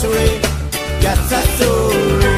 sore, piazza sore.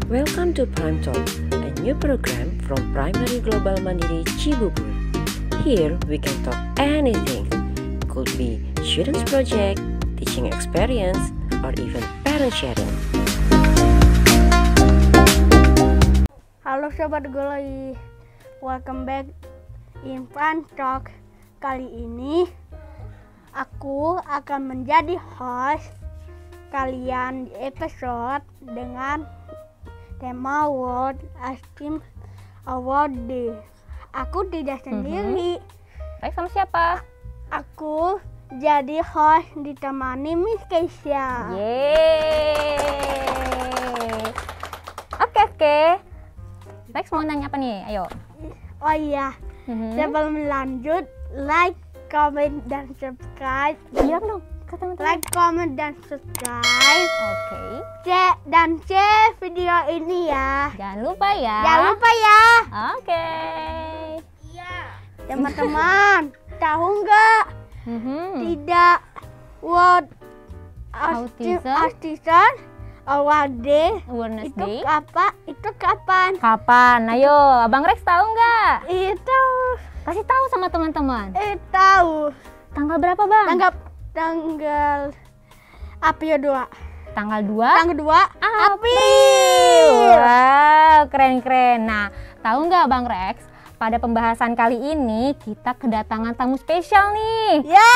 Welcome to Prime Talk, a new program from Primary Global Mandiri Cibubur. Here we can talk anything. Could be students project, teaching experience, or even parent sharing. Halo Sobat Goloi, welcome back in Prime Talk. Kali ini aku akan menjadi host kalian di episode dengan tema World Ice Cream Award Day. Aku tidak sendiri. Sama siapa? Aku jadi host ditemani Miss Keisha. Yeay. Oke. Rex mau nanya apa nih? Ayo. Oh iya, sebelum lanjut, like, comment, dan subscribe. Bilang dong ke teman-teman. Like, comment, dan subscribe. Oke. Share video ini ya. Jangan lupa ya. Jangan lupa ya. Oke. Teman-teman, tahu nggak? Tidak World Autism Award Day Awareness Day. Itu kapan? Kapan? Ayo, Abang Rex tahu nggak? Itu Kasih tahu sama teman-teman. tahu. Tanggal berapa, Bang? Tanggal April 2. Tanggal 2 April. Wow, keren-keren. Nah, tahu nggak Bang Rex? Pada pembahasan kali ini kita kedatangan tamu spesial nih. Ya.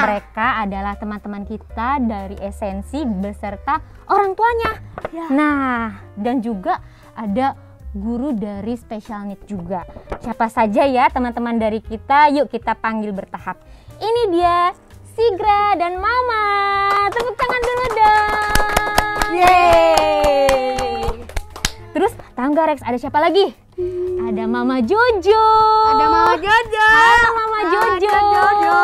Mereka adalah teman-teman kita dari Esensi beserta orang tuanya. Ya. Nah, dan juga ada guru dari Special Need juga. Siapa saja ya teman-teman dari kita? Yuk kita panggil bertahap. Ini dia Sigra dan Mama. Tepuk tangan dulu dong. Yeay. Terus tahu nggak Rex ada siapa lagi? Ada Mama Jojo. Ada Mama Jojo. Halo Mama Jojo. Jojo.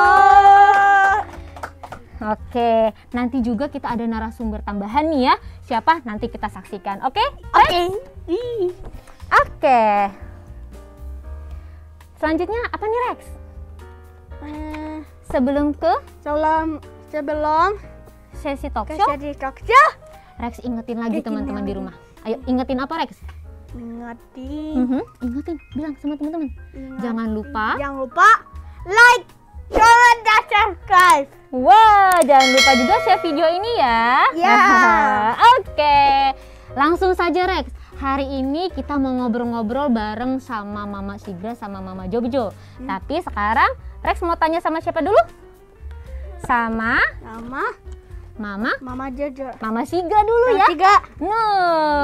Oke, nanti juga kita ada narasumber tambahan nih ya. Siapa? Nanti kita saksikan. Oke? Oke. Oke. Selanjutnya apa nih Rex? Sebelum Sebelum sesi talk ke show, sesi talk show, Rex ingetin lagi teman-teman di rumah. Ayo ingetin apa Rex? Ingetin, bilang sama teman-teman. Jangan lupa like, comment, dan subscribe. Wah, jangan lupa juga share video ini ya. Ya. Oke, langsung saja Rex. Hari ini kita mau ngobrol-ngobrol bareng sama Mama Sigra sama Mama Jojo. Tapi sekarang Rex mau tanya sama siapa dulu? Sama Mama Jojo. Mama Sigra dulu ya.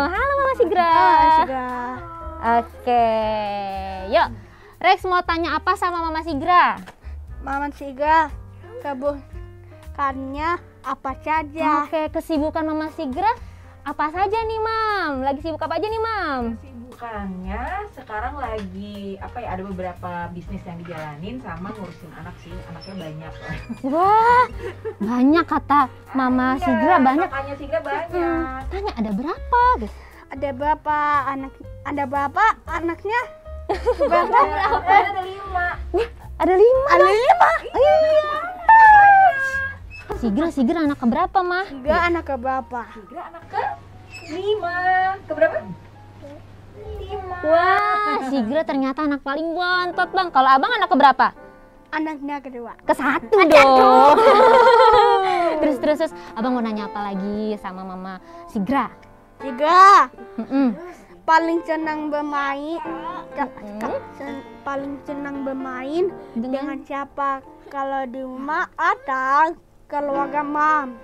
Halo Mama Sigra. Oke, yuk. Rex mau tanya apa sama Mama Sigra? Mama Sigra, kesibukannya apa saja? Oke, kesibukan Mama Sigra apa saja nih Mam? Lagi sibuk apa aja nih Mam? Kesibukannya sekarang lagi ada beberapa bisnis yang dijalanin sama ngurusin anak sih, anaknya banyak. Wah, banyak kata Mama Sigra banyak. Makanya Sigra banyak. Tanya ada berapa? Ada berapa anaknya? Ada 5. Ada 5. Ada 5. Iya. Sigra anak keberapa mah? Sigra anak keberapa? Sigra anak ke-5. Keberapa? 5. Wah, Sigra ternyata anak paling bontot Bang. Kalau Abang anak keberapa? Anaknya kedua. Ke-1 dong. Terus Abang mau nanya apa lagi sama Mama Sigra? Sigra paling senang bermain. Paling senang bermain dengan siapa? Kalau di rumah atau keluarga Mam?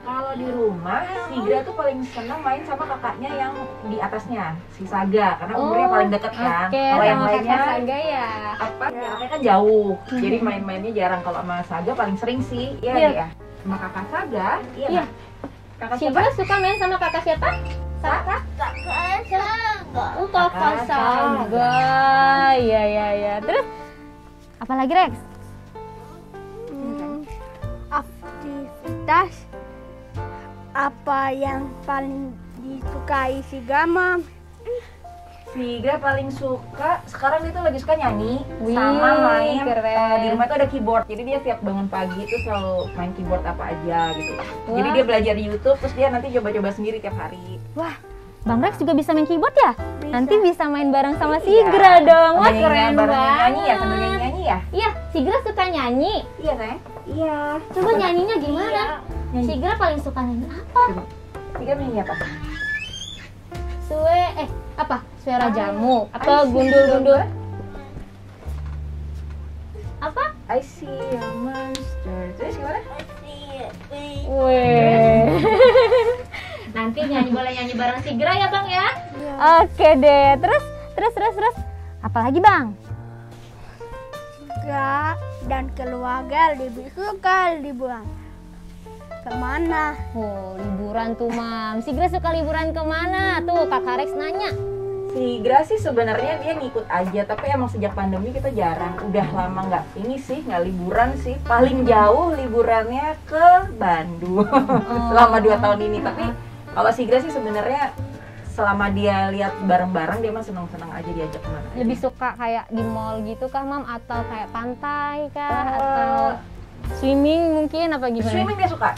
Kalau di rumah, Sigra tuh paling senang main sama kakaknya yang di atasnya, si Saga, karena umurnya paling deket kan. Oke, Kalau yang sama lainnya kakak Saga ya. apa? Jaraknya kan jauh, jadi main-mainnya jarang. Kalau sama Saga paling sering sih, iya Iya. ya. Sama kakak Saga, iya. Iya. Nah. Kakak siapa? Sigra suka main sama kakak siapa? Saga? Oh, kakak Kakak Saga. Iya. Terus apa lagi Rex? Aktivitas apa yang paling disukai si Gama? Sigra paling suka, sekarang dia tuh lagi suka nyanyi Wih, sama main keren. di rumah tuh ada keyboard, jadi dia setiap bangun pagi tuh selalu main keyboard apa aja gitu. Jadi Wah. dia belajar di YouTube, terus dia nanti coba-coba sendiri tiap hari. Wah, Bang Rex juga bisa main keyboard ya? Bisa. Nanti bisa main bareng sama Iya. Sigra dong. Wah, Sambil keren bareng banget. nyanyi ya, sambil nyanyi ya. Iya, Sigra suka nyanyi. Iya sayang. Iya. Coba nyanyinya gimana? Nyanyi. Sigra paling suka nyanyi apa? Coba. Sigra nyanyi apa? Apa? Suara jamu I atau see gundul-gundul? the- Apa? I see a monster. Terus gimana? Weh. Nanti boleh nyanyi bareng Sigra ya Bang ya? Iya. Oke deh. Terus. Apalagi Bang? Sigra dan keluarga lebih suka liburan. Kemana? Oh, liburan tuh Mam. Sigra suka liburan kemana? Tuh Kakak Rex nanya. Sigra sih sebenarnya dia ngikut aja, tapi emang sejak pandemi kita jarang, udah lama nggak liburan sih. Paling jauh liburannya ke Bandung selama 2 tahun ini. Tapi kalau Sigra sih sebenarnya selama dia lihat bareng-bareng dia mah senang-senang aja diajak kemana. Lebih suka kayak di mall gitu kah Mam? Atau kayak pantai kah? Atau swimming mungkin apa gimana? Swimming dia suka.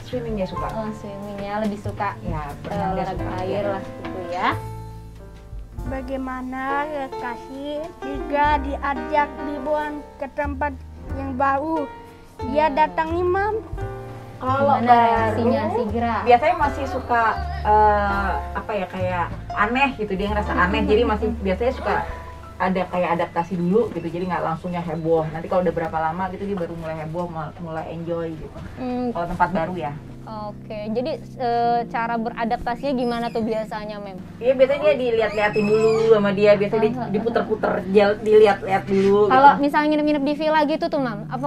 Oh, swimming ya, lebih suka Ya, berenang dia olahraga suka. air lah gitu ya. Bagaimana kekasih Sigra diajak liburan ke tempat yang baru? Dia datang nih, Mam. Kalau Gimana baru, reaksinya Sigra? biasanya masih suka apa ya, kayak aneh gitu, dia ngerasa aneh, jadi masih biasanya suka ada kayak adaptasi dulu gitu, jadi nggak langsung yang heboh. Nanti kalau udah berapa lama gitu dia baru mulai heboh, mulai enjoy gitu. Kalau tempat baru ya. Oke, jadi cara beradaptasinya gimana tuh biasanya Mem? Iya, biasanya dia dilihat-liatin dulu sama dia, biasanya diputer-puter, dilihat-lihat dulu. Kalau gitu. misalnya nginep-nginep di villa gitu tuh Mam, apa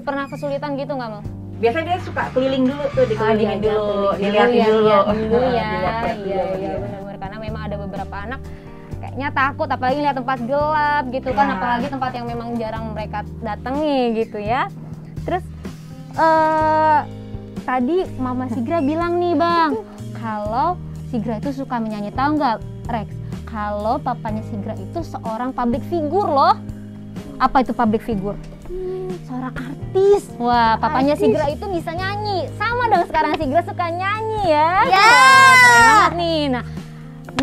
pernah kesulitan gitu nggak Mam? Biasanya dia suka keliling dulu tuh, dikelilingin diajak dulu, keliling dilihatin ya, dulu. lihat dulu ya. Dilihat-lihat dulu sama Iya dia. benar-benar, karena memang ada beberapa anak kayaknya takut apalagi lihat tempat gelap gitu kan, Ya. apalagi tempat yang memang jarang mereka datangi gitu ya. Terus tadi Mama Sigra bilang nih Bang, kalau Sigra itu suka menyanyi, tahu nggak Rex? Kalau papanya Sigra itu seorang public figure loh. Apa itu public figure? Seorang artis. Wah, papanya Sigra itu bisa nyanyi. Sama dong sekarang Sigra suka nyanyi ya. Ya. Keren banget nih.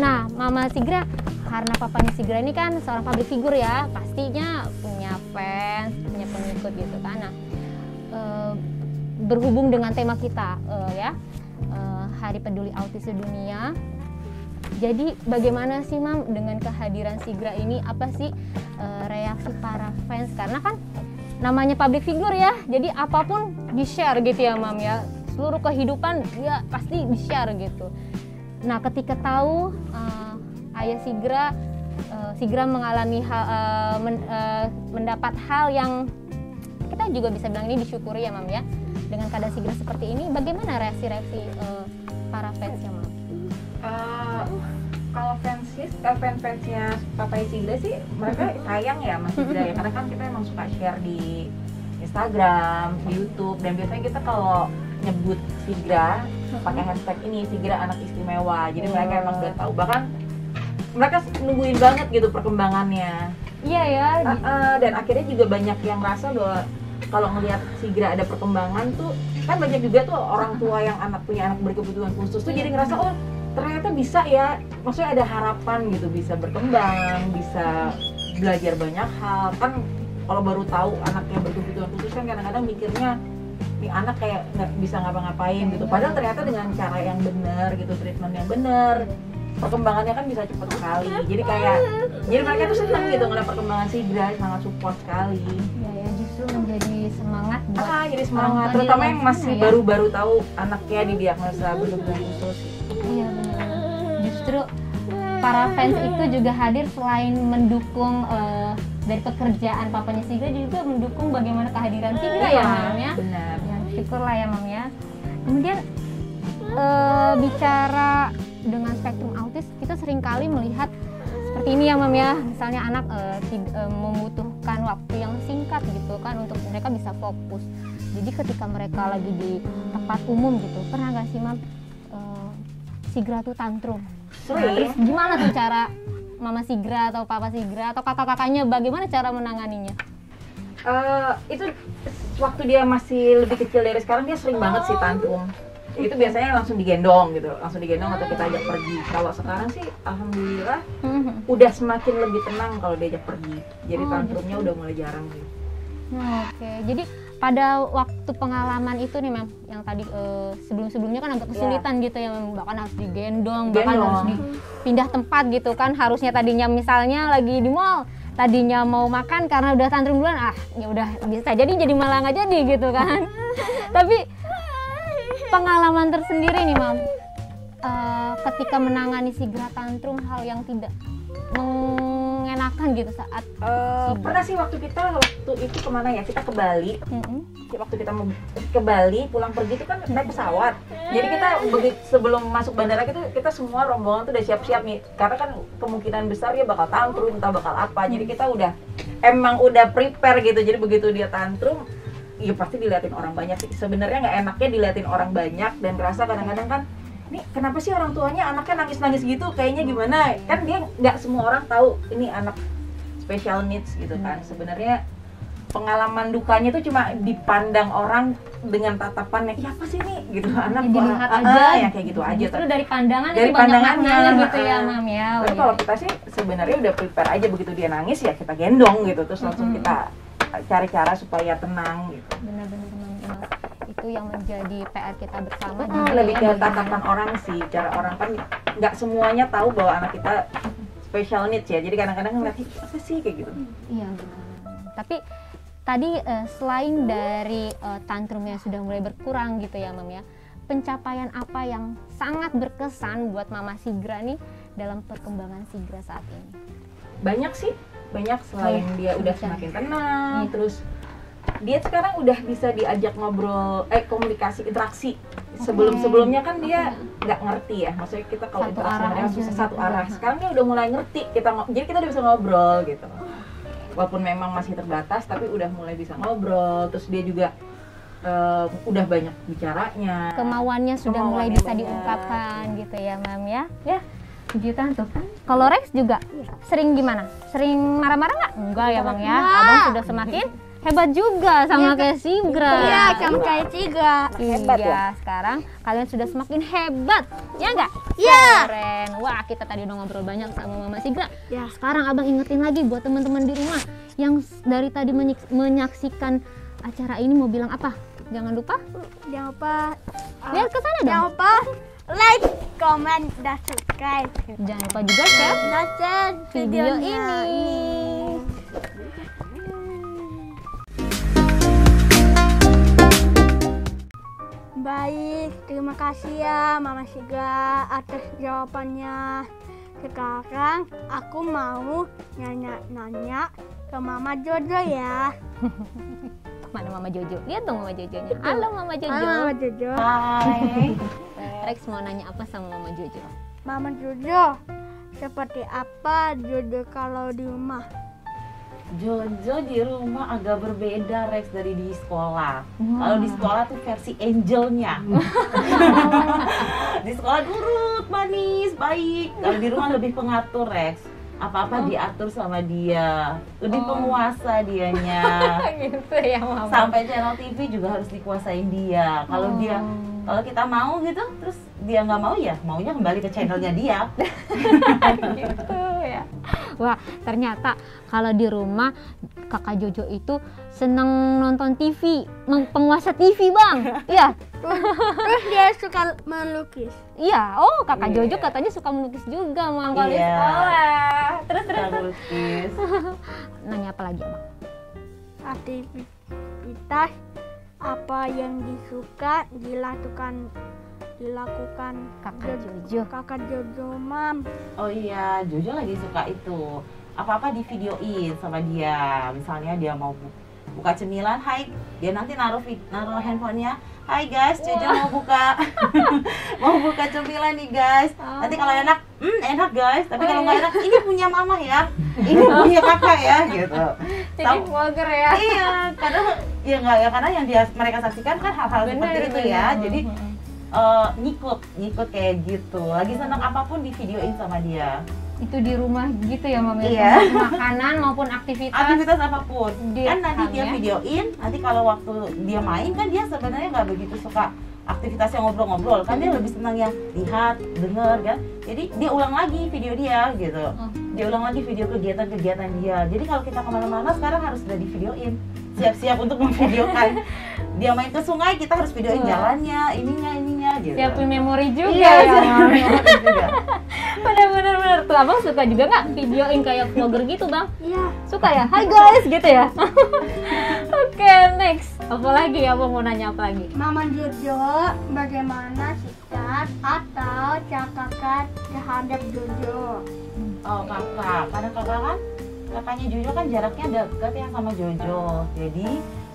Nah, Mama Sigra, karena papanya Sigra ini kan seorang public figure ya, pastinya punya fans, punya pengikut gitu kan. Nah, berhubung dengan tema kita Hari Peduli Autis Sedunia. Jadi bagaimana sih Mam dengan kehadiran Sigra ini, apa sih reaksi para fans? Karena kan namanya public figure ya, jadi apapun di-share gitu ya Mam ya. Seluruh kehidupan dia pasti di-share gitu. Nah, ketika tahu ayah Sigra mengalami mendapat hal yang kita juga bisa bilang ini disyukuri ya Mam ya. Dengan keadaan Sigra seperti ini, bagaimana reaksi-reaksi para fansnya Mam? Kalau fansnya Papa Sigra sih mereka sayang ya Mas Sigra ya, karena kan kita emang suka share di Instagram, di YouTube, dan biasanya kita kalau nyebut Sigra pakai hashtag ini, Sigra anak istimewa, jadi mereka emang udah tahu, bahkan mereka nungguin banget gitu perkembangannya. Iya ya. Dan akhirnya juga banyak yang rasa bahwa kalau ngelihat Sigra ada perkembangan tuh, kan banyak juga tuh orang tua yang punya anak berkebutuhan khusus tuh jadi ngerasa oh ternyata bisa ya, maksudnya ada harapan gitu, bisa berkembang, bisa belajar banyak hal. Kan kalau baru tahu anaknya berkebutuhan khusus kan kadang-kadang mikirnya nih anak kayak nggak bisa ngapa-ngapain gitu, padahal ternyata dengan cara yang benar gitu, treatment yang benar, perkembangannya kan bisa cepat sekali. Jadi mereka tuh senang gitu ngeliat perkembangan Sigra, sangat support sekali. Ya justru menjadi semangat buat Jadi jadi semangat. tua Terutama di yang luar masih sana ya. baru-baru tahu anaknya didiagnosa berkebutuhan khusus. Iya benar. Justru para fans itu juga hadir selain mendukung dari pekerjaan papanya Sigra, juga mendukung bagaimana kehadiran Sigra ya Mam ya. Benar. Ya, syukurlah ya Mam ya. Kemudian bicara dengan spektrum autis, kita seringkali melihat seperti ini ya Mam ya. Misalnya anak membutuhkan waktu yang singkat gitu kan untuk mereka bisa fokus. Jadi ketika mereka lagi di tempat umum gitu, pernah gak sih Mam Sigra tuh tantrum? Terus gimana tuh cara Mama Sigra atau Papa Sigra atau kakak-kakaknya, bagaimana cara menanganinya? Itu waktu dia masih lebih kecil dari sekarang, dia sering banget sih tantrum. Itu biasanya langsung digendong gitu, langsung digendong atau kita ajak pergi. Kalau sekarang sih alhamdulillah udah semakin lebih tenang kalau diajak pergi. Jadi tantrumnya udah mulai jarang gitu. Oke, jadi pada waktu pengalaman itu nih Mem, yang tadi sebelum-sebelumnya kan agak kesulitan gitu ya Mem, bahkan harus digendong, bahkan harus dipindah tempat gitu kan. Harusnya tadinya misalnya lagi di mall, tadinya mau makan karena udah tantrum duluan, ya udah bisa jadi malah nggak jadi gitu kan. Tapi pengalaman tersendiri nih Mam, ketika menangani Sigra tantrum, hal yang tidak mengenakan gitu saat pernah sih waktu itu kemana ya, kita ke Bali. Waktu kita mau ke Bali pulang pergi itu kan naik pesawat, jadi kita sebelum masuk bandara kita semua rombongan tuh udah siap-siap nih, karena kan kemungkinan besar dia bakal tantrum, entah bakal apa. Jadi kita emang udah prepare gitu. Jadi begitu dia tantrum, ya pasti diliatin orang banyak sih. Sebenarnya nggak enaknya diliatin orang banyak, dan rasa kadang-kadang kan, ini kenapa sih orang tuanya anaknya nangis-nangis gitu, kayaknya gimana? Kan dia nggak semua orang tahu ini anak special needs gitu kan. Sebenarnya pengalaman dukanya itu cuma dipandang orang dengan tatapan yang, ya apa sih nih gitu, anak dilihat aja ya kayak gitu aja. Justru dari pandangan dari itu banyak pandangannya maknanya gitu ya Mam ya. Tapi kalau kita sih sebenarnya udah prepare aja, begitu dia nangis ya kita gendong gitu, terus langsung kita cari cara supaya tenang gitu. Benar-benar Mam, itu yang menjadi PR kita bersama. Lebih ke tatapan orang sih, cara orang kan nggak semuanya tahu bahwa anak kita special needs ya, jadi kadang-kadang ngeliat apa sih kayak gitu. Iya benar. Tapi tadi selain dari tantrum yang sudah mulai berkurang gitu ya Mam ya, pencapaian apa yang sangat berkesan buat Mama Sigra nih dalam perkembangan Sigra saat ini? Banyak sih, selain dia udah semakin tenang, terus dia sekarang udah bisa diajak ngobrol, komunikasi, interaksi. Sebelumnya kan dia nggak ngerti ya, maksudnya kita kalau interaksi mereka susah satu arah. Sekarang dia udah mulai ngerti, jadi kita udah bisa ngobrol gitu. Walaupun memang masih terbatas, tapi udah mulai bisa ngobrol. Terus dia juga udah banyak bicaranya. Kemauannya sudah mulai bisa diungkapkan gitu ya Mam ya. Ya, kejutan tuh. Kalau Rex juga sering gimana? Sering marah-marah nggak? Enggak ya Bang ya. Abang sudah semakin hebat juga sama kayak Sigra. Iya, sama kayak Sigra. Hebat ya. Sekarang kalian sudah semakin hebat, ya nggak? Iya. Keren. Wah, kita tadi udah ngobrol banyak sama Mama Sigra. Ya. Sekarang Abang ingetin lagi buat teman-teman di rumah yang dari tadi menyaksikan acara ini, mau bilang apa? Jangan lupa. Jangan lupa. Lihat ke sana dong. Jangan lupa like, comment, dan subscribe. Jangan lupa juga share video videonya ini. Baik, terima kasih ya Mama Sigra atas jawabannya. Sekarang aku mau nanya ke Mama Jojo ya. Mana Mama Jojo? Lihat dong Mama Jojonya. Halo Mama Jojo. Halo Mama Jojo. Hai. Rex mau nanya apa sama Mama Jojo? Mama Jojo, seperti apa Jojo kalau di rumah? Jojo di rumah agak berbeda Rex dari di sekolah. Kalau di sekolah tuh versi angelnya. Di sekolah nurut, manis, baik. Kalau di rumah lebih pengatur Rex. Apa-apa diatur sama dia. Lebih penguasa dianya. Gitu ya Mama. Sampai channel TV juga harus dikuasain dia. Kalau kita mau gitu, terus dia nggak mau ya, maunya kembali ke channelnya dia. Gitu ya. Wah, ternyata kalau di rumah Kakak Jojo itu seneng nonton TV, penguasa TV Bang. Iya. Terus dia suka melukis. Iya. Oh, Kakak Jojo katanya suka melukis juga Mang kalau di Iya. sekolah. Terus. Lukis. Nanya apa lagi Bang? Aktivitas apa yang disuka dilakukan Kakak Jojo. kakak Jojo, Mam. Oh iya, Jojo lagi suka itu. Apa-apa di videoin sama dia. Misalnya dia mau buka cemilan, hai, dia nanti naruh handphonenya. Hai guys, Jojo mau buka mau buka cemilan nih guys. Nanti kalau enak, enak guys. Tapi kalau nggak enak, ini punya mama ya, ini punya kakak ya, gitu. Jadi vlogger ya. Iya, kadang ya nggak ya, karena yang mereka saksikan kan hal-hal seperti itu ya. Jadi ngikut kayak gitu. Lagi senang apapun di videoin sama dia. Itu di rumah gitu ya Mama? Iya. Makanan maupun Aktivitas apapun. Kan nanti dia direkam ya? videoin, nanti kalau waktu dia main kan dia sebenarnya nggak begitu suka aktivitas yang ngobrol-ngobrol. Kan dia lebih senang yang lihat, denger kan. Jadi dia ulang lagi video dia gitu. Dia ulang lagi video kegiatan-kegiatan dia. Jadi kalau kita kemana-mana sekarang harus sudah di videoin. Siap-siap untuk memvideokan. Dia main ke sungai, kita harus videoin jalannya, ininya gitu. Siapin memori juga Iya, ya. siapin memori juga. Bener-bener tuh abang suka juga nggak videoin kayak vlogger gitu bang? Iya. Suka ya? Hai guys gitu ya. Oke, next. Apa lagi ya, abang mau nanya apa lagi? Mama Jojo, bagaimana sikap atau cakakat terhadap Jojo? Oh kakak, karena kakak kan kakaknya Jojo kan jaraknya dekat ya sama Jojo. Jadi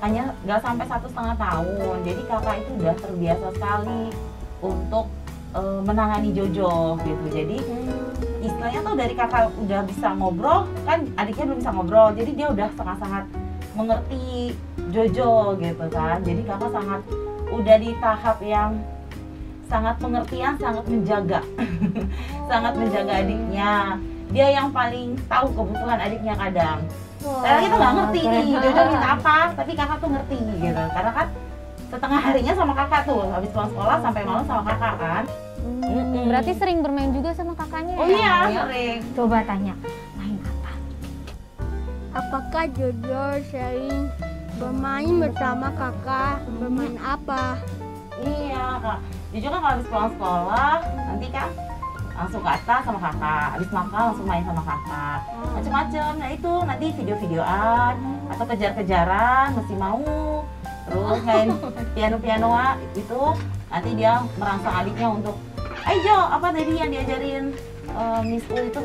hanya nggak sampai 1,5 tahun. Jadi kakak itu udah terbiasa sekali untuk menangani Jojo gitu. Jadi istilahnya tuh dari kakak udah bisa ngobrol, kan adiknya belum bisa ngobrol. Jadi dia udah sangat-sangat mengerti Jojo gitu kan. Jadi kakak sangat udah di tahap yang sangat pengertian, sangat menjaga. Sangat menjaga adiknya. Dia yang paling tahu kebutuhan adiknya kadang. Karena kita nggak ngerti nih Jojo minta apa, tapi kakak tuh ngerti gitu. Karena kan setengah harinya sama kakak tuh, habis pulang sekolah sampai malam sama kakak kan. Berarti sering bermain juga sama kakaknya Oh ya? iya, sering. Coba tanya, main apa? Apakah Jojo sering bermain bersama kakak? Bermain apa? Iya kak, Jojo kan kalau habis pulang sekolah nanti kan langsung ke atas sama kakak, habis makan langsung main sama kakak, macem-macem. Nah itu nanti video-videoan atau kejar-kejaran masih mau, terus main piano-pianoa itu nanti dia merangsang adiknya untuk, ayo Jo, apa tadi yang diajarin Miss U itu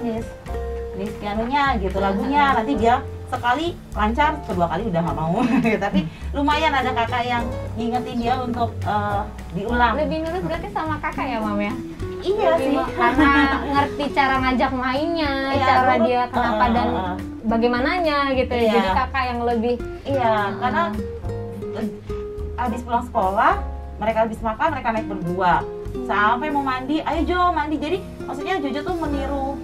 Miss pianonya gitu, lagunya. Nanti dia sekali lancar, kedua kali udah nggak mau. Tapi lumayan ada kakak yang ngingetin dia untuk diulang. Lebih nurut berarti sama kakak ya Mam ya? Iya sih, Karena ngerti cara ngajak mainnya, Iya, cara nurut. dia kenapa dan bagaimananya gitu. Iya. Jadi kakak yang lebih iya, karena habis pulang sekolah, mereka habis makan, mereka naik berdua sampai mau mandi, ayo Jo mandi. Jadi maksudnya Jojo tuh meniru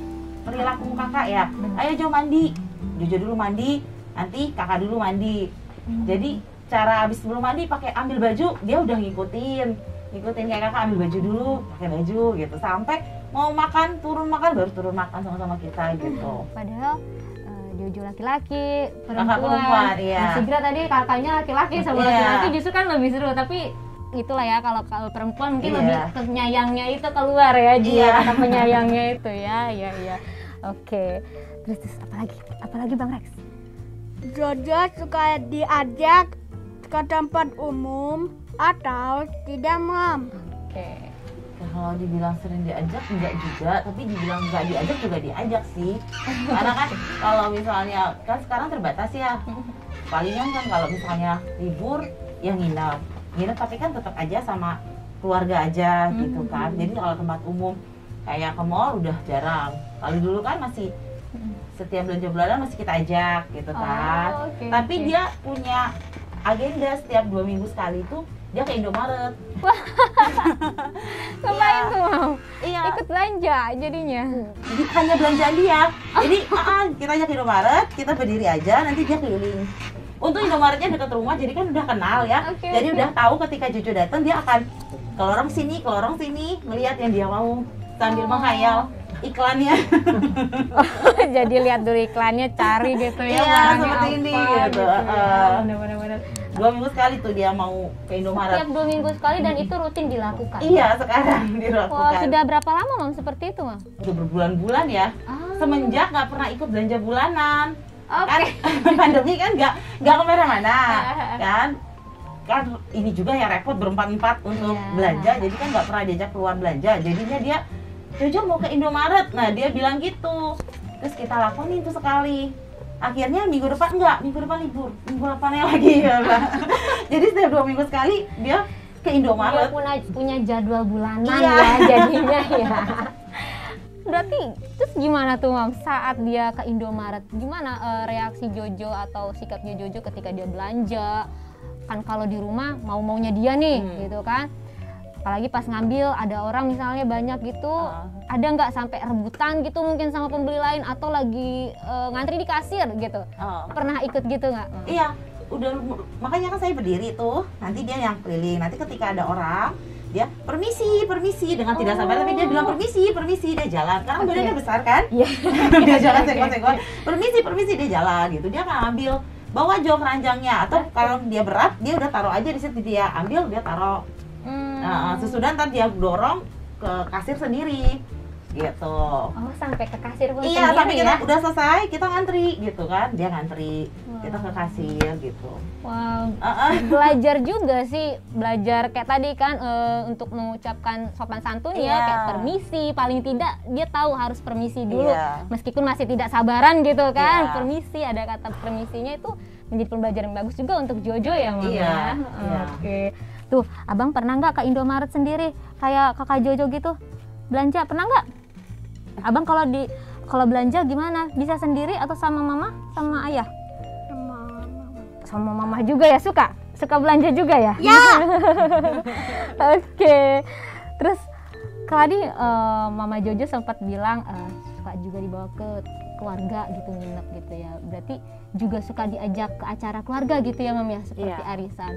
perilaku kakak ya, ayo Jo mandi, Jojo dulu mandi, nanti kakak dulu mandi. Jadi cara habis sebelum mandi pakai ambil baju, dia udah ngikutin kayak kakak, ambil baju dulu, pakai baju gitu, sampai mau makan, turun makan, baru turun makan sama-sama kita gitu. padahal Jojo laki-laki, Kakak perempuan. perempuan, iya. Nah, Sigra tadi kakaknya laki-laki sama Iya. laki-laki justru kan lebih seru, tapi itulah ya kalau perempuan mungkin Iya. lebih penyayangnya itu keluar ya, jiwa Iya. kata penyayangnya itu ya. Oke. Terus apalagi Bang Rex? Jojo suka diajak ke tempat umum atau tidak, Mam? Oke. Kalau dibilang sering diajak enggak juga, tapi dibilang enggak diajak juga diajak sih. Karena kan kalau misalnya kan sekarang terbatas ya. Palingan kan kalau misalnya libur ya nginep tapi kan tetap aja sama keluarga aja gitu kan. Jadi kalau tempat umum kayak ke mall udah jarang. Kalau dulu kan masih setiap belanja bulanan masih kita ajak gitu kan. oke, Tapi oke. dia punya agenda setiap 2 minggu sekali tuh dia ke Indomaret. Ngapain tuh Mam? Iya. Ikut belanja jadinya. Hanya belanjaan dia. Jadi kita ajak Indomaret, kita berdiri aja, nanti dia keliling. Untuk Indomaretnya dekat rumah, jadi kan udah kenal ya. Oke, Jadi oke. udah tahu ketika Jojo datang dia akan ke lorong sini, melihat yang dia mau sambil menghayal iklannya. Jadi lihat dulu iklannya, cari gitu ya. Iya, barangnya seperti ini, apa gitu. ya. Bener-bener. 2 minggu sekali tuh dia mau ke Indomaret. Setiap 2 minggu sekali dan itu rutin dilakukan. Iya, sekarang Wah, dilakukan. sudah berapa lama Mam seperti itu Mam? Udah berbulan-bulan ya. Semenjak nggak pernah ikut belanja bulanan. Oke. Kan pandemi kan nggak kemana-mana kan. kan ini juga ya repot berempat-empat untuk belanja, jadi kan nggak pernah diajak keluar belanja. Jadinya dia, Jojo mau ke Indomaret, nah dia bilang gitu. Terus kita lakonin tuh sekali. Akhirnya minggu depan libur, minggu depannya lagi ya Mbak. Jadi setiap 2 minggu sekali dia ke Indomaret. Dia punya jadwal bulanan Iya. ya jadinya ya. Berarti terus gimana tuh Mam saat dia ke Indomaret? Gimana reaksi Jojo atau sikapnya Jojo ketika dia belanja? Kan kalau di rumah mau-maunya dia nih gitu kan. Apalagi pas ngambil ada orang misalnya banyak gitu, ada nggak sampai rebutan gitu mungkin sama pembeli lain atau lagi ngantri di kasir gitu? Pernah ikut gitu nggak? Iya, udah, makanya kan saya berdiri tuh, nanti dia yang keliling. Nanti ketika ada orang, dia permisi dengan tidak sabar, tapi dia bilang permisi, dia jalan. Karena badannya besar kan? Iya. Dia jalan senggol-senggol, permisi dia jalan gitu. Dia akan ambil, bawa jauh keranjangnya, atau kalau dia berat, dia udah taruh aja di situ, dia ambil, dia taruh. Sesudah ntar dia dorong ke kasir sendiri gitu. Oh, sampai ke kasir pun Iya, sendiri tapi kita ya? udah selesai, kita ngantri gitu kan. Dia ngantri, kita ke kasir gitu. Wow, belajar juga sih, belajar kayak tadi kan untuk mengucapkan sopan santun ya, kayak permisi, paling tidak dia tahu harus permisi dulu, meskipun masih tidak sabaran gitu kan. Permisi, ada kata permisinya itu menjadi pembelajaran bagus juga untuk Jojo ya Mam ya. Oke. Tuh, Abang pernah nggak ke Indomaret sendiri kayak kakak Jojo gitu? Belanja pernah nggak? Abang kalau belanja gimana? Bisa sendiri atau sama mama, sama ayah? Sama mama juga ya, suka belanja juga ya? Ya. Oke. Terus tadi Mama Jojo sempat bilang suka juga dibawa ke keluarga gitu, nginep gitu ya. Berarti juga suka diajak ke acara keluarga gitu ya Mam ya, seperti arisan.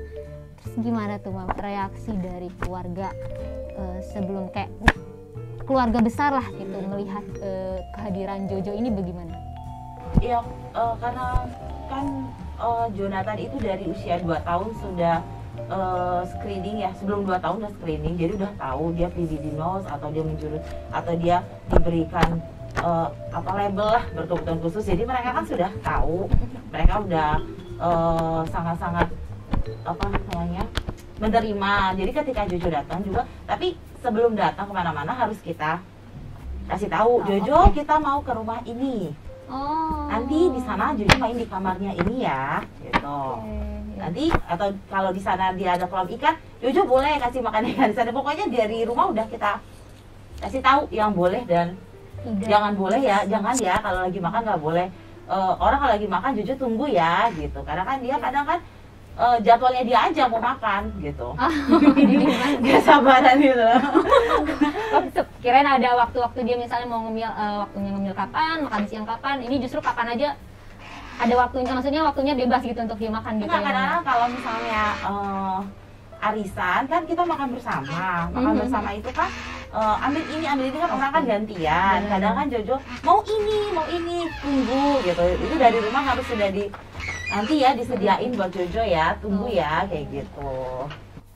Terus gimana tuh Mam reaksi dari keluarga sebelum kayak keluarga besar lah gitu melihat kehadiran Jojo ini bagaimana? Iya, karena kan Jonathan itu dari usia 2 tahun sudah screening ya, sebelum 2 tahun udah screening, jadi udah tahu dia PDD nose atau dia menjurus atau dia diberikan label lah berkebutuhan khusus. Jadi mereka kan sudah tahu, mereka udah sangat-sangat menerima. Jadi ketika Jojo datang juga, tapi sebelum datang kemana-mana harus kita kasih tahu, Jojo kita mau ke rumah ini. Nanti di sana Jojo main di kamarnya ini ya, gitu. Nanti atau kalau di sana dia ada kolam ikan, Jojo boleh kasih makan ikan di sana. Pokoknya dari rumah udah kita kasih tahu yang boleh dan jangan boleh ya, jangan ya kalau lagi makan nggak boleh. Orang kalau lagi makan Jojo tunggu ya, gitu. Karena kan dia kadang kan jadwalnya dia aja mau makan gitu. Dia sabaran gitu. Kirain ada waktu-waktu dia misalnya mau ngemil, waktunya ngemil kapan, makan siang kapan. Ini justru kapan aja ada waktunya, maksudnya waktunya bebas gitu untuk dia makan gitu. Nah, kadang-kadang kalau misalnya arisan kan kita makan bersama. Makan bersama itu kan ambil ini kan orang kan gantian. Kadang kan Jojo mau ini tunggu gitu. Itu dari rumah harus sudah nanti ya disediain buat Jojo ya, tunggu ya kayak gitu.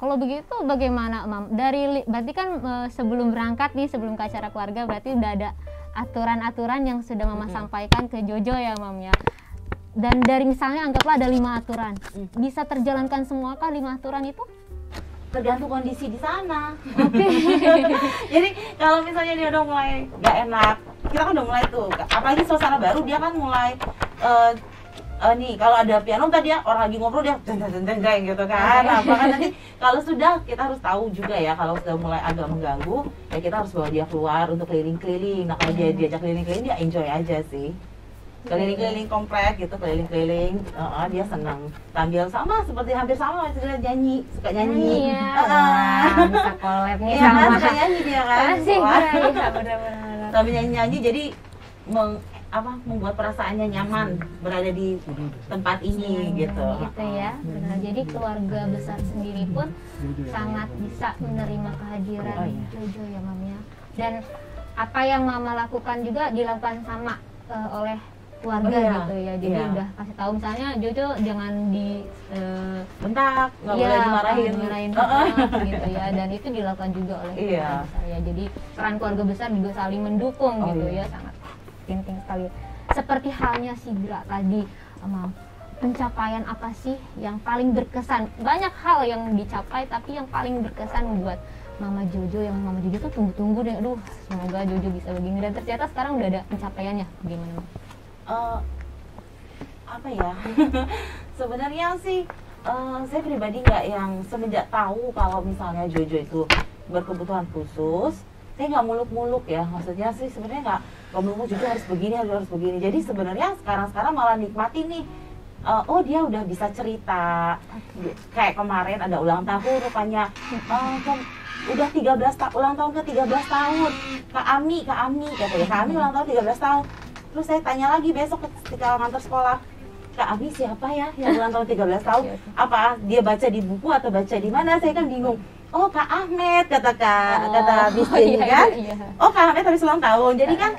Kalau begitu bagaimana Mam? Berarti kan sebelum berangkat nih, sebelum ke acara keluarga berarti udah ada aturan-aturan yang sudah Mama sampaikan ke Jojo ya Mam ya. Dan dari misalnya anggaplah ada 5 aturan, bisa terjalankan semua kah 5 aturan itu? Tergantung kondisi di sana. Jadi kalau misalnya dia udah mulai nggak enak, kita kan udah mulai tuh, apalagi suasana baru dia kan mulai nih kalau ada piano tadi ya orang lagi ngobrol dia jeng gitu kan. Nah, bahkan nanti kalau sudah kita harus tahu juga ya kalau sudah mulai agak mengganggu ya kita harus bawa dia keluar untuk keliling-keliling. Nah kalau dia diajak keliling-keliling dia enjoy aja sih. Keliling-keliling komplek gitu, keliling-keliling, dia senang. Sambil sama seperti hampir sama suka nyanyi. Bisa collab nih sama. Iya kan, suka nyanyi dia kan. Asik, iya benar-benar. Sambil nyanyi-nyanyi jadi membuat perasaannya nyaman berada di tempat ini gitu. Gitu ya. Benar. Jadi keluarga besar sendiri pun sangat bisa menerima kehadiran Jojo ya Mam ya. Dan apa yang Mama lakukan juga dilakukan sama oleh keluarga gitu ya. Jadi udah kasih tahu misalnya Jojo jangan bentak, nggak boleh dimarahin gitu ya. Dan itu dilakukan juga oleh keluarga besar ya. Jadi peran keluarga besar juga saling mendukung gitu ya, sangat penting sekali. Seperti halnya Sigra tadi, Mam. pencapaian apa sih yang paling berkesan? Banyak hal yang dicapai, tapi yang paling berkesan buat Mama Jojo, yang Mama Jojo tuh tunggu-tunggu deh, aduh semoga Jojo bisa begini, dan ternyata sekarang udah ada pencapaiannya. Gimana, Mam? Apa ya? Sebenarnya sih saya pribadi nggak yang semenjak tahu kalau misalnya Jojo itu berkebutuhan khusus, saya nggak muluk-muluk ya. Maksudnya sih sebenarnya nggak muluk-muluk, Jojo harus begini, harus begini. Jadi sebenarnya sekarang malah nikmati nih. Oh dia udah bisa cerita. Kayak kemarin ada ulang tahun rupanya. Udah 13 ulang tahun ke 13 tahun. Kak Ami katanya. Kak Ami ulang tahun 13 tahun. Terus saya tanya lagi besok ketika ngantar sekolah, Kak Ami siapa ya yang ulang tahun 13 tahun? Apa dia baca di buku atau baca di mana? Saya kan bingung. Oh Kak Ahmed kata Miss Jenny kan. Oh Kak Ahmed habis ulang tahun. Jadi kan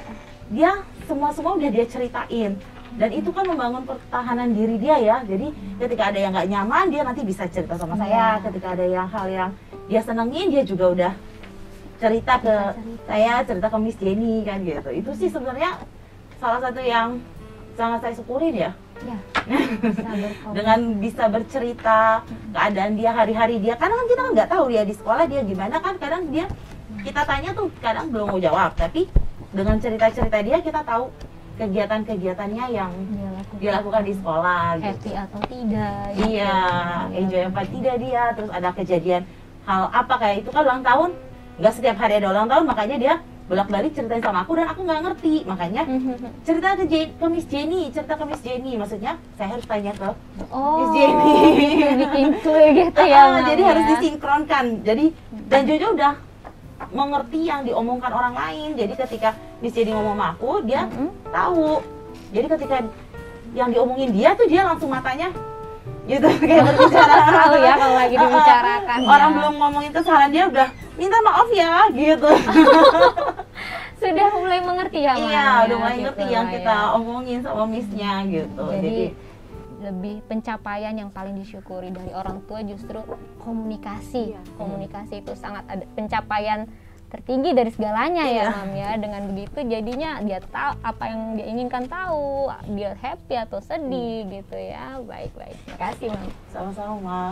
dia semua udah dia ceritain. Dan itu kan membangun pertahanan diri dia ya. Jadi ketika ada yang nggak nyaman, dia nanti bisa cerita sama saya. Ketika ada hal yang dia senengin, dia juga udah cerita ke saya, cerita ke Miss Jenny kan gitu. Itu sih sebenarnya salah satu yang sangat saya syukurin ya. Ya, dengan bisa bercerita keadaan dia hari-hari dia. Karena kan kita kan nggak tahu dia di sekolah dia gimana kan. Kadang kita tanya tuh kadang belum mau jawab. Tapi dengan cerita-cerita dia kita tahu kegiatan-kegiatannya yang dia lakukan di sekolah. Happy gitu. atau tidak? Iya, enjoy apa tidak dia. Terus ada kejadian hal apa kayak itu kan ulang tahun. Nggak setiap hari ada ulang tahun, makanya dia bolak-balik ceritain sama aku dan aku nggak ngerti. Makanya cerita ke Miss Jenny. Maksudnya saya harus tanya ke Miss Jenny. Bikin clue gitu ya. Jadi harus disinkronkan. Jadi dan Jojo udah mengerti yang diomongkan orang lain. Jadi ketika Miss Jenny ngomong sama aku, dia tahu. Jadi ketika yang diomongin dia tuh dia langsung matanya gitu kayak berbicara. Tahu ya kalau lagi dibicarakan. Orang belum ngomongin kesalahan dia udah minta maaf ya gitu. Sudah mulai mengerti ya, Mam? Iya, udah mulai gitu ngerti yang kita omongin sama Miss-nya gitu. Jadi lebih pencapaian yang paling disyukuri dari orang tua justru komunikasi. Komunikasi itu sangat ada pencapaian tertinggi dari segalanya ya, Mam ya. Dengan begitu jadinya dia tahu apa yang dia inginkan tahu, dia happy atau sedih gitu ya. Baik-baik. Makasih, Mam. Sama-sama, Ma.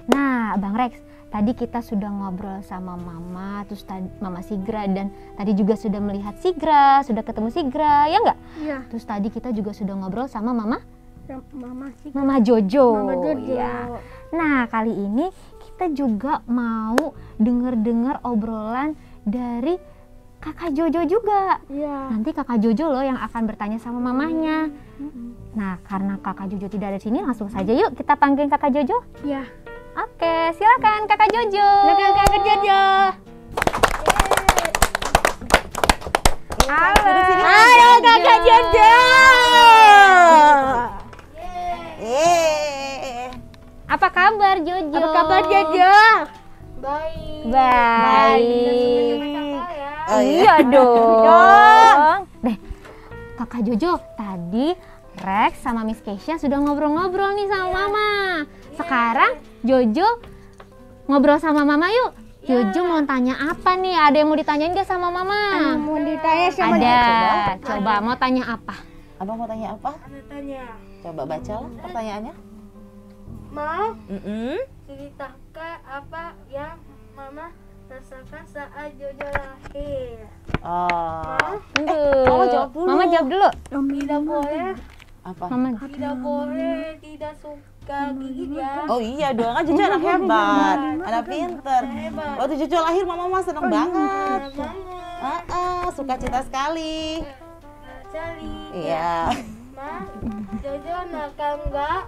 Nah, Bang Rex, tadi kita sudah ngobrol sama Mama, terus Mama Sigra, dan tadi juga sudah melihat Sigra, sudah ketemu Sigra, ya nggak? Iya. Terus tadi kita juga sudah ngobrol sama Mama Mama Jojo. Mama Jojo. Ya. Nah, kali ini kita juga mau dengar obrolan dari Kakak Jojo juga. Iya. Nanti Kakak Jojo loh yang akan bertanya sama mamahnya. Nah, karena Kakak Jojo tidak ada di sini, langsung saja yuk kita panggil Kakak Jojo. Iya. Oke, silakan Kakak Jojo. Silakan Kakak Jojo. Halo Kakak Jojo. Apa kabar Jojo? Apa kabar Jojo? Baik. Oh, iya dong. Deh, Kakak Jojo, tadi Rex sama Miss Keisha sudah ngobrol-ngobrol nih sama Mama. Sekarang Jojo ngobrol sama Mama yuk. Jojo mau tanya apa nih? Ada yang mau ditanyain gak sama Mama? Mau ditanya sama Ada. Jojo. Coba mau tanya apa? Abang mau tanya apa? Tanya. Coba bacalah pertanyaannya. Mau ceritakan apa yang Mama rasakan saat Jojo lahir. Mama jawab dulu. Mama jawab dulu. Tidak boleh, Apa? Mama. tidak boleh tidak suka gigit ya. Oh iya dong, kan Jojo anak hebat, anak pinter. Waktu Jojo lahir mama seneng banget. Suka cita sekali. Cari. Iya. Ma, Jojo nakal enggak?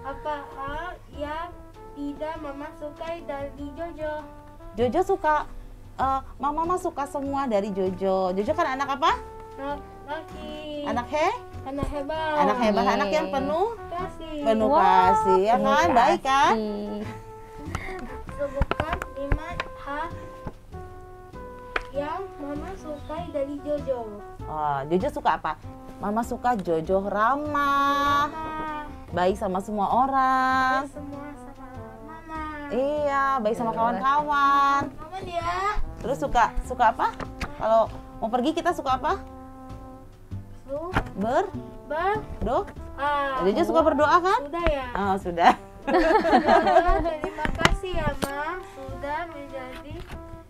Apa hal yang tidak Mama sukai dari Jojo? Jojo suka, mama suka semua dari Jojo. Jojo kan anak apa? Laki. Anak hebat. anak hebat, anak yang penuh Kasih. kasih, ya kan? Baik kan? Sebutkan 5 hal yang Mama sukai dari Jojo. Jojo suka apa? Mama suka Jojo ramah, baik sama semua orang. Semua sama Mama. Iya, baik sama kawan-kawan. Mama dia Terus suka apa? Kalau mau pergi kita suka apa? berdoa. Ah, Jojo suka berdoa kan? sudah ya. Oh, sudah. Terima kasih ya Ma sudah menjadi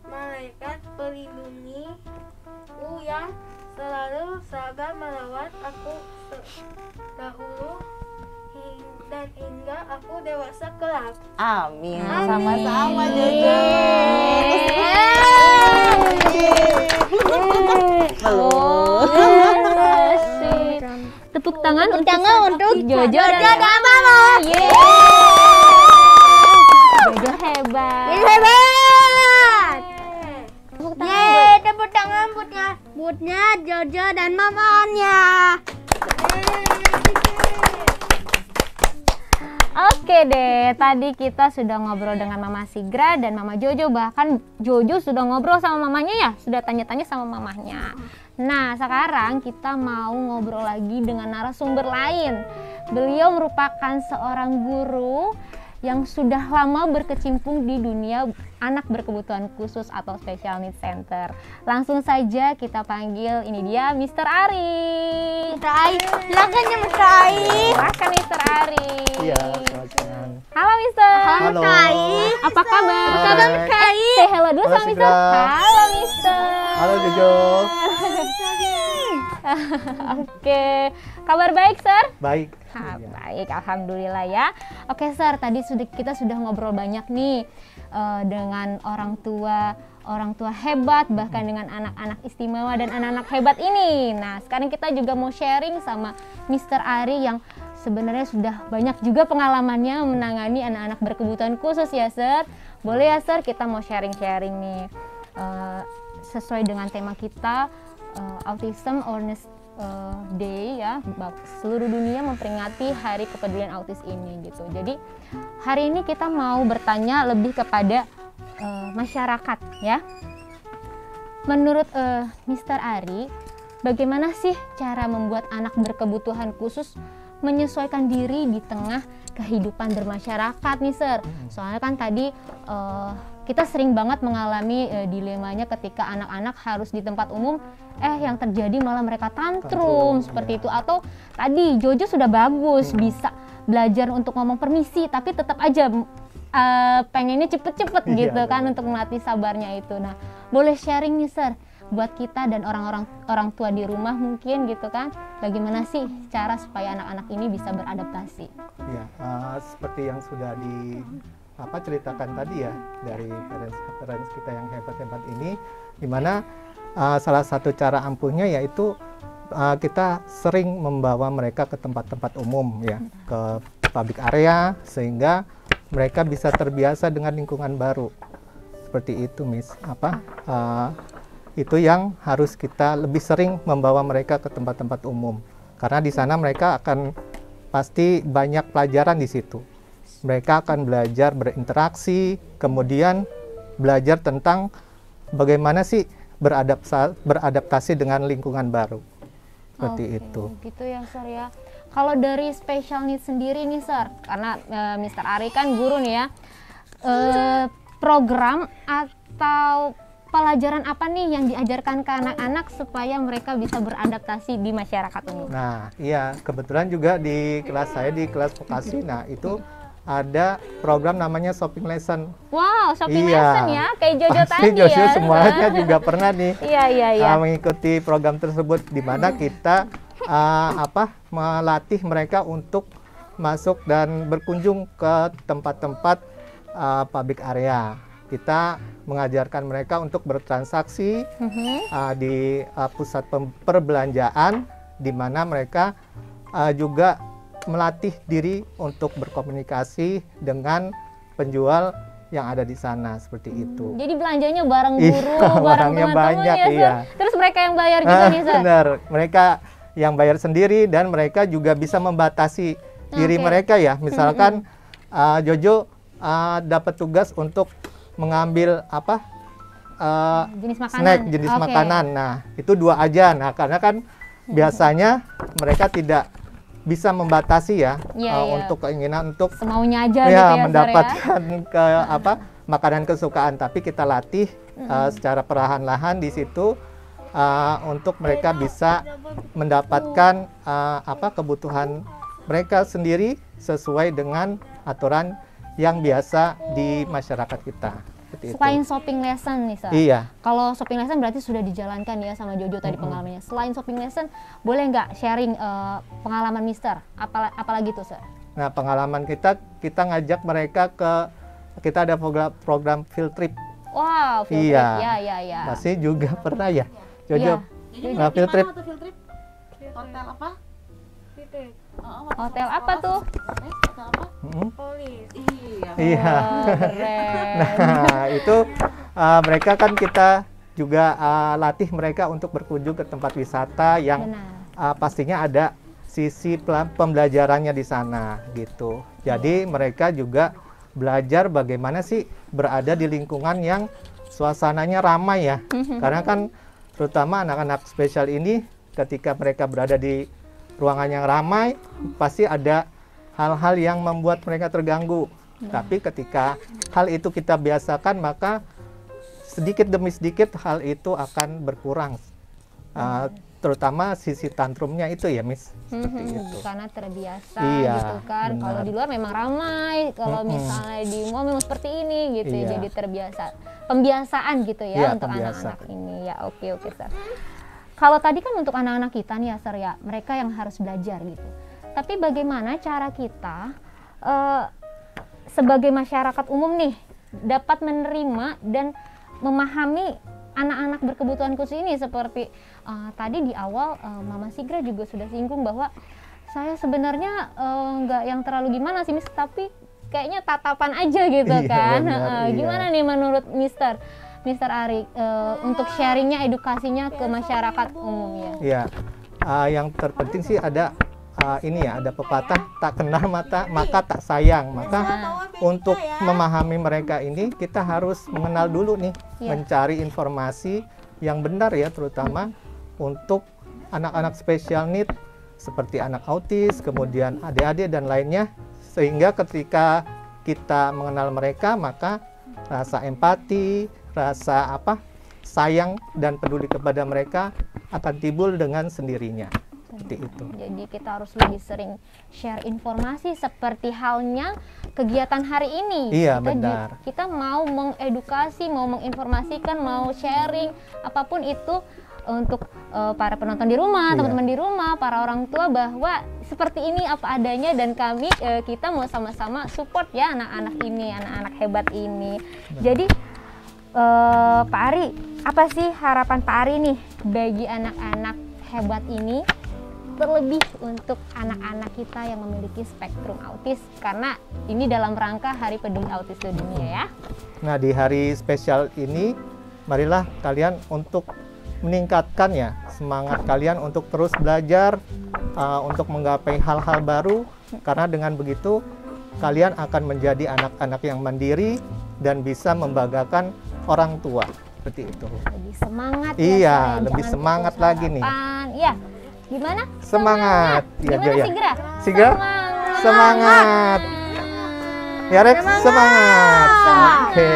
malaikat pelindungiku yang selalu sabar merawat aku dahulu dan hingga aku dewasa kelak. Amin. Amin. Sama-sama Jojo. Asik. Tepuk tangan untuk Jojo Jojo dan dan Mama. Jojo hebat. Hebat. Tepuk tangan. Yeay, tepuk tangan buatnya Jojo dan mamanya. Oke deh, tadi kita sudah ngobrol dengan Mama Sigra dan Mama Jojo. Bahkan Jojo sudah ngobrol sama mamanya ya, sudah tanya-tanya sama mamanya. Nah, sekarang kita mau ngobrol lagi dengan narasumber lain. Beliau merupakan seorang guru yang sudah lama berkecimpung di dunia anak berkebutuhan khusus atau Special Needs Center. Langsung saja kita panggil, ini dia Mr. Ari. Mr. Ai, silakan ya Mr. Ai. Silakan Mr. Ari. Iya, selamat siang. Halo Mr. Halo. Apa kabar? Apa kabar, Mr. Ai? Say hello dulu Halo, sama Mr. Sigra. Halo Mr. Halo Jojo. Oke, kabar baik Sir? Baik. Baik, alhamdulillah ya. Oke Sir, tadi kita sudah ngobrol banyak nih dengan orang tua hebat, bahkan dengan anak-anak istimewa dan anak-anak hebat ini. Nah, sekarang kita juga mau sharing sama Mr. Ari yang sebenarnya sudah banyak juga pengalamannya menangani anak-anak berkebutuhan khusus ya Sir. Boleh ya Sir, kita mau sharing-sharing nih sesuai dengan tema kita Autism Awareness Day ya, seluruh dunia memperingati Hari Kepedulian Autis ini gitu. Jadi hari ini kita mau bertanya lebih kepada masyarakat ya. Menurut Mr. Ari, bagaimana sih cara membuat anak berkebutuhan khusus menyesuaikan diri di tengah kehidupan bermasyarakat nih Sir? Soalnya kan tadi kita sering banget mengalami dilemanya ketika anak-anak harus di tempat umum, yang terjadi malah mereka tantrum seperti itu. Atau tadi Jojo sudah bagus bisa belajar untuk ngomong permisi, tapi tetap aja pengennya cepet-cepet gitu kan untuk melatih sabarnya itu. Nah, boleh sharing nih Sir buat kita dan orang tua di rumah mungkin gitu kan, bagaimana sih cara supaya anak-anak ini bisa beradaptasi? Ya, seperti yang sudah ceritakan tadi ya dari parents kita yang hebat-hebat ini, dimana salah satu cara ampuhnya yaitu kita sering membawa mereka ke tempat-tempat umum ya, ke public area, sehingga mereka bisa terbiasa dengan lingkungan baru. Seperti itu Miss, itu yang harus kita lebih sering membawa mereka ke tempat-tempat umum, karena di sana mereka akan pasti banyak pelajaran di situ. Mereka akan belajar berinteraksi, kemudian belajar tentang bagaimana sih beradaptasi dengan lingkungan baru. Seperti itu. Gitu ya Sir ya. Kalau dari Special Needs sendiri nih Sir, karena Mr. Ari kan guru nih ya, program atau pelajaran apa nih yang diajarkan ke anak-anak supaya mereka bisa beradaptasi di masyarakat umum? Nah, iya, kebetulan juga di kelas saya, di kelas vokasi, nah itu ada program namanya shopping lesson. Wow, shopping lesson ya, kayak Jojo Pasti tadi Jojo ya. semuanya juga pernah nih Iya. mengikuti program tersebut, di mana kita melatih mereka untuk masuk dan berkunjung ke tempat-tempat public area. Kita mengajarkan mereka untuk bertransaksi di pusat perbelanjaan, di mana mereka juga melatih diri untuk berkomunikasi dengan penjual yang ada di sana, seperti itu. Jadi belanjanya bareng guru, bareng barangnya teman-teman banyak, ya Sir. iya. Terus mereka yang bayar juga nih Sir. Benar, mereka yang bayar sendiri dan mereka juga bisa membatasi diri mereka ya. Misalkan Jojo dapat tugas untuk mengambil jenis makanan. snack jenis makanan. Nah, itu 2 aja. Nah, karena kan biasanya mereka tidak bisa membatasi ya, untuk keinginan untuk semaunya aja gitu ya Sir, mendapatkan makanan kesukaan, tapi kita latih secara perlahan-lahan di situ untuk mereka bisa mendapatkan kebutuhan mereka sendiri sesuai dengan aturan yang biasa di masyarakat kita. Seperti Selain itu. shopping lesson nih, Sir. Iya. Kalau shopping lesson berarti sudah dijalankan ya sama Jojo tadi pengalamannya. Selain shopping lesson, boleh nggak sharing pengalaman Mister? Apalagi tuh, Sir? Nah, pengalaman kita ngajak mereka kita ada program field trip. Wow, field Iya. trip. Ya. Masih juga pernah ya, Jojo. Jadi Nah, field trip. field trip? Hotel apa? Hotel apa tuh? Hotel apa? Polis. Iya. Iya. Oh, keren. Nah, itu mereka kan kita juga latih mereka untuk berkunjung ke tempat wisata yang Benar. pastinya ada sisi pembelajarannya di sana gitu. Jadi mereka juga belajar bagaimana sih berada di lingkungan yang suasananya ramai ya. Karena kan terutama anak-anak spesial ini ketika mereka berada di ruangan yang ramai pasti ada hal-hal yang membuat mereka terganggu. Tapi ketika hal itu kita biasakan maka sedikit demi sedikit hal itu akan berkurang. Terutama sisi tantrumnya itu ya, Miss. Seperti itu. Karena terbiasa Iya, gitu kan. benar. Kalau di luar memang ramai, kalau misalnya di mall memang seperti ini gitu. Iya. Jadi terbiasa. Pembiasaan gitu ya Iya, untuk pembiasa. anak-anak ini. Ya, oke Sir. Kalau tadi kan untuk anak-anak kita nih ya, Sir ya, mereka yang harus belajar gitu. Tapi bagaimana cara kita sebagai masyarakat umum nih dapat menerima dan memahami anak-anak berkebutuhan khusus ini seperti tadi di awal Mama Sigra juga sudah singgung bahwa saya sebenarnya nggak yang terlalu gimana sih Miss, tapi kayaknya tatapan aja gitu Iya, kan. benar, iya. Gimana nih menurut Mister Ari untuk sharingnya, edukasinya ke masyarakat umum ya? Iya. Yang terpenting sih ada ini ya, ada pepatah tak kenal maka tak sayang. Maka untuk memahami mereka ini kita harus mengenal dulu nih, Iya. mencari informasi yang benar ya, terutama untuk anak-anak special need seperti anak autis, kemudian adik-adik dan lainnya, sehingga ketika kita mengenal mereka maka rasa empati, rasa sayang dan peduli kepada mereka akan timbul dengan sendirinya. Seperti itu. Jadi kita harus lebih sering share informasi seperti halnya kegiatan hari ini. Iya, Kita benar. Kita mau mengedukasi, mau menginformasikan, mau sharing apapun itu untuk para penonton di rumah, Iya. teman-teman di rumah, para orang tua bahwa seperti ini apa adanya dan kami kita mau sama-sama support ya anak-anak ini, anak-anak hebat ini. Jadi Pak Ari, apa sih harapan Pak Ari nih bagi anak-anak hebat ini? Terlebih untuk anak-anak kita yang memiliki spektrum autis, karena ini dalam rangka Hari Peduli Autis Sedunia ya. Nah, di hari spesial ini marilah kalian untuk meningkatkan ya semangat kalian untuk terus belajar, untuk menggapai hal-hal baru, karena dengan begitu kalian akan menjadi anak-anak yang mandiri dan bisa membanggakan orang tua. Seperti itu. Lebih semangat Iya, ya, saya. lebih Jangan semangat putus lagi nih. harapan. Ya, gimana? Semangat. Iya, Gimana Joya. Sigra? Sigra? Semangat. Ya, Rex, semangat. Oke.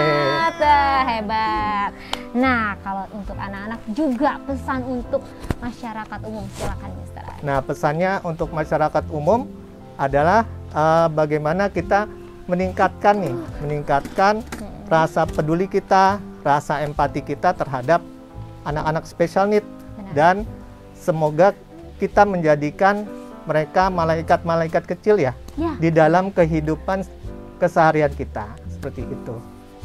Hebat. Nah, kalau untuk anak-anak juga pesan untuk masyarakat umum, silakan Mister Ari. Nah, pesannya untuk masyarakat umum adalah bagaimana kita meningkatkan rasa peduli kita, rasa empati kita terhadap anak-anak special need. Benar. Dan semoga kita menjadikan mereka malaikat-malaikat kecil ya, Ya. di dalam kehidupan keseharian kita. Seperti itu.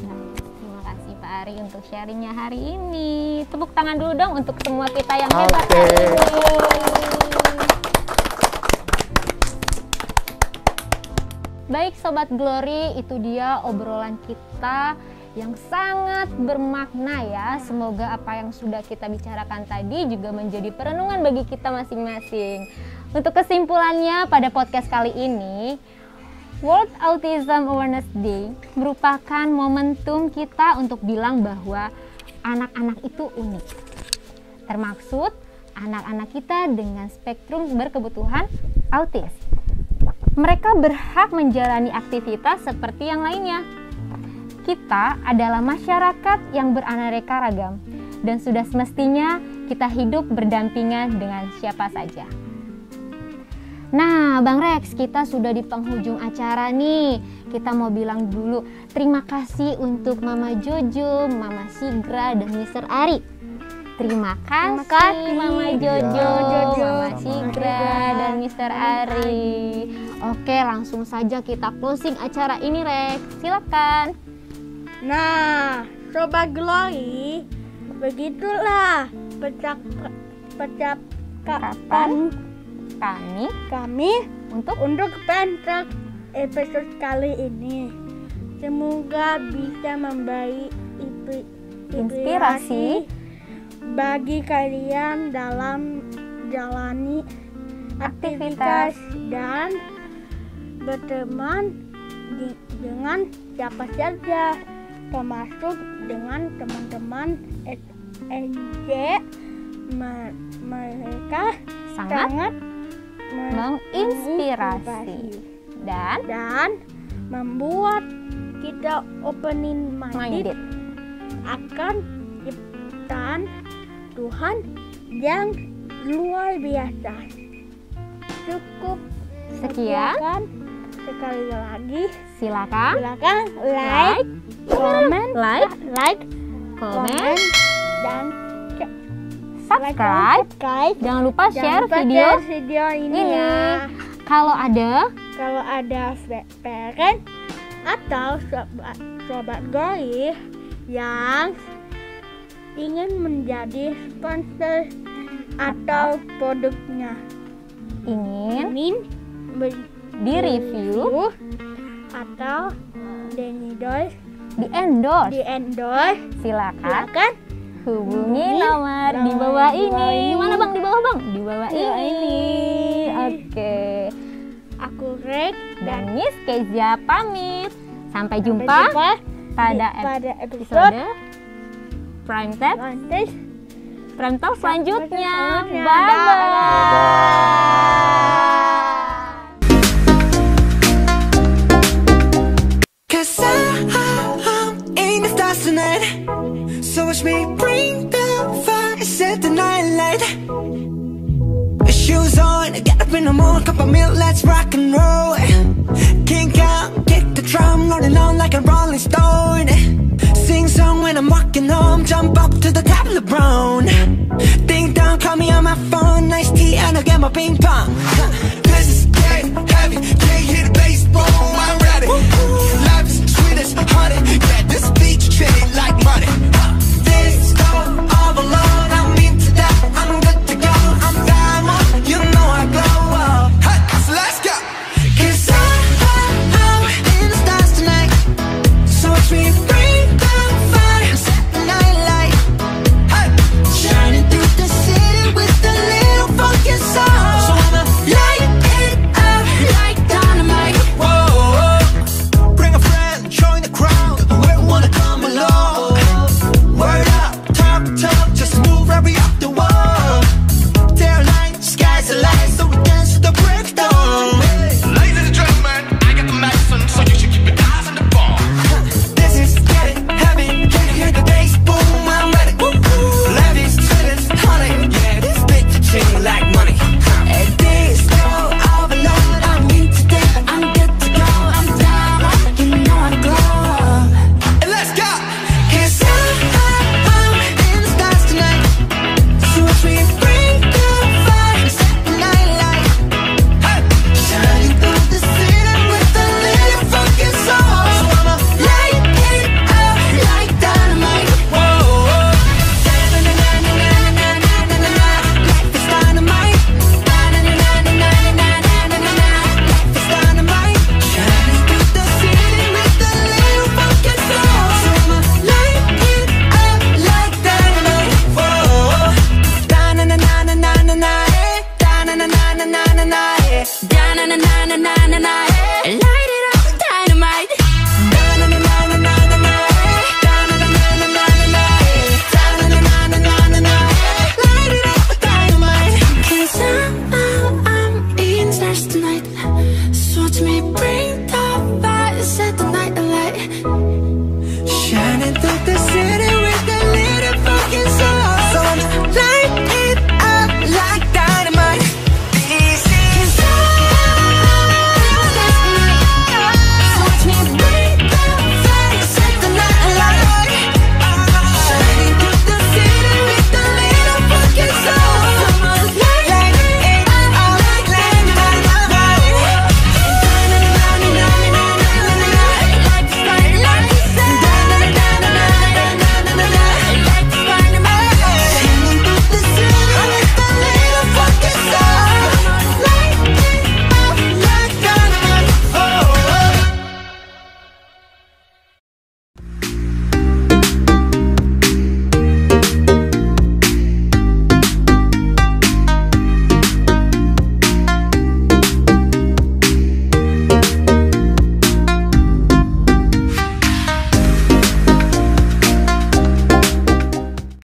Nah, terima kasih Pak Ari untuk sharingnya hari ini. Tepuk tangan dulu dong untuk semua kita yang hebat Oke. hari ini. Baik Sobat Glory, itu dia obrolan kita yang sangat bermakna ya. Semoga apa yang sudah kita bicarakan tadi juga menjadi perenungan bagi kita masing-masing. Untuk kesimpulannya pada podcast kali ini, World Autism Awareness Day merupakan momentum kita untuk bilang bahwa anak-anak itu unik. Termaksud anak-anak kita dengan spektrum berkebutuhan autis. Mereka berhak menjalani aktivitas seperti yang lainnya. Kita adalah masyarakat yang beraneka ragam dan sudah semestinya kita hidup berdampingan dengan siapa saja. Nah, Bang Rex, kita sudah di penghujung acara nih. Kita mau bilang dulu terima kasih untuk Mama Jojo, Mama Sigra, dan Mr. Ari. Terima kasih Mama Jojo, Mama Sigra, dan Mr. Ari. Oke, langsung saja kita closing acara ini, Rex. Silakan. Nah, Sobat Glory, begitulah percakapan kami untuk pentak episode kali ini. Semoga bisa memberi inspirasi bagi kalian dalam jalani aktivitas dan berteman dengan siapa saja, termasuk dengan teman-teman SSJ. Mereka sangat menginspirasi dan membuat kita open-minded akan ciptaan Tuhan yang luar biasa. Cukup sekian. Sekali lagi silakan like, comment, dan subscribe. Jangan lupa share video ini. Kalau ada parent atau sobat Glory yang ingin menjadi sponsor atau produknya ingin di review atau di endorse, silakan hubungi nomor di bawah ini. Mana Bang? Di bawah Bang? Di bawah ini. Oke. Aku Rex dan Miss Kezia pamit. Sampai jumpa pada episode Prime Talk selanjutnya. Bye-bye. Cause I'm in the stars tonight. So watch me bring the fire, set the night light. Shoes on, get up in the morning, cup of milk, let's rock and roll. Kink out, kick the drum, rolling on like a rolling stone. Sing song when I'm walking home, jump up to the top of the brown. Ding dong, call me on my phone, nice tea and I'll get my ping pong. This is getting heavy, can't hear the bass, boom, I'm ready. Life is sweet as honey, yeah, this beach chain like money. This go all alone, I'm into that, I'm good to go, I'm diamond, you know I glow. Hey, so let's go. Cause I'm in the stars tonight, so watch me bring the fire, set the night light. Hey, shining through the city with a little funky soul. So I'ma light it up like dynamite. Whoa, bring a friend, join the crowd, whoever wanna come along. Word up, talk, just move right up the wall. Their line, sky's the light, so we dance to the break of dawn. Ladies and gentlemen, I got the medicine, so you should keep your eyes on the ball. This is getting heavy, can you hear the bass boom? I'm ready. Life is sweet as honey, yeah, this bitch ching like money. And this go overload, I'm into that, I'm good to go, I'm down, you know I glow. And let's go. Cause I'm in the stars tonight, so watch me bring the fire, set the night light. Hey, shining through the city with a little funky soul. So I'ma light it up like dynamite. Whoa, na-na-na-na-na-na-na-na-na-na. Life is dynamite. Na-na-na-na-na-na-na-na-na-na. Life is dynamite. Shining through the city with a little funky soul. So I'ma light it up like dynamite. Whoa, da-na-na-na-na-na-na-na, eh. Da-na-na-na-na-na-na-na, eh. Da-na-na-na-na-na-na, eh. Light it up, dynamite. Da-na-na-na-na-na-na, eh. Da-na-na-na-na-na-na, eh. Da-na-na-na-na-na-na, eh. Light it up, dynamite. 'Cause I'm in the stars tonight, so watch me bring the fire, set the night alight. Shining through the